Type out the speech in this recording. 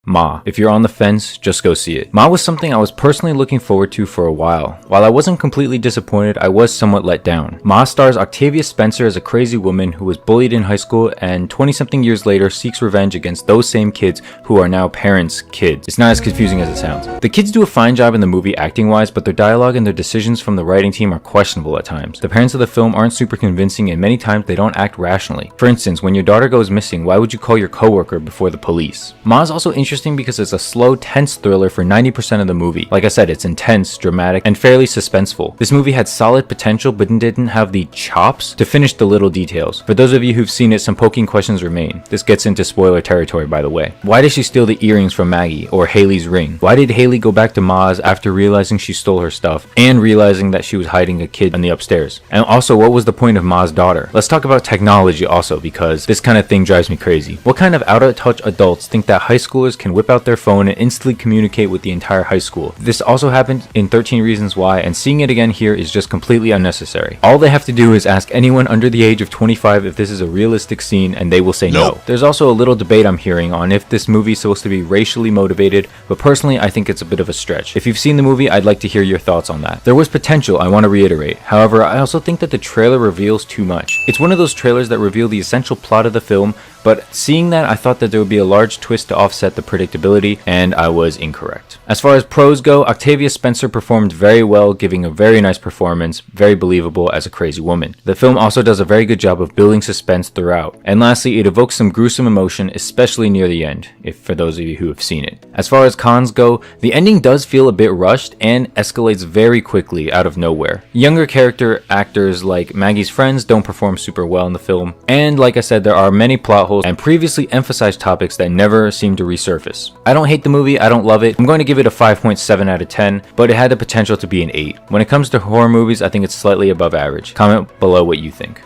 Ma. If you're on the fence, just go see it. Ma was something I was personally looking forward to for a while. While I wasn't completely disappointed, I was somewhat let down. Ma stars Octavia Spencer as a crazy woman who was bullied in high school and 20-something years later seeks revenge against those same kids who are now parents' kids. It's not as confusing as it sounds. The kids do a fine job in the movie acting-wise, but their dialogue and their decisions from the writing team are questionable at times. The parents of the film aren't super convincing and many times they don't act rationally. For instance, when your daughter goes missing, why would you call your coworker before the police? Ma is also interesting because it's a slow, tense thriller for 90% of the movie. Like I said, it's intense, dramatic, and fairly suspenseful. This movie had solid potential but didn't have the chops to finish the little details. For those of you who've seen it, some poking questions remain. This gets into spoiler territory, by the way. Why did she steal the earrings from Maggie or Haley's ring? Why did Haley go back to Ma's after realizing she stole her stuff and realizing that she was hiding a kid in the upstairs? And also, what was the point of Ma's daughter? Let's talk about technology also, because this kind of thing drives me crazy. What kind of out-of-touch adults think that high schoolers can whip out their phone and instantly communicate with the entire high school? This also happened in 13 Reasons Why, and seeing it again here is just completely unnecessary. All they have to do is ask anyone under the age of 25 if this is a realistic scene, and they will say no. There's also a little debate I'm hearing on if this movie is supposed to be racially motivated, but personally I think it's a bit of a stretch. If you've seen the movie, I'd like to hear your thoughts on that. There was potential, I want to reiterate. However, I also think that the trailer reveals too much. It's one of those trailers that reveal the essential plot of the film, but seeing that, I thought that there would be a large twist to offset the predictability, and I was incorrect. As far as pros go, Octavia Spencer performed very well, giving a very nice performance, very believable as a crazy woman. The film also does a very good job of building suspense throughout. And lastly, it evokes some gruesome emotion, especially near the end, if for those of you who have seen it. As far as cons go, the ending does feel a bit rushed and escalates very quickly out of nowhere. Younger character actors like Maggie's friends don't perform super well in the film, and like I said, there are many plot holes and previously emphasized topics that never seem to resurface. I don't hate the movie, I don't love it. I'm going to give it a 5.7 out of 10, but it had the potential to be an 8. When it comes to horror movies, I think it's slightly above average. Comment below what you think.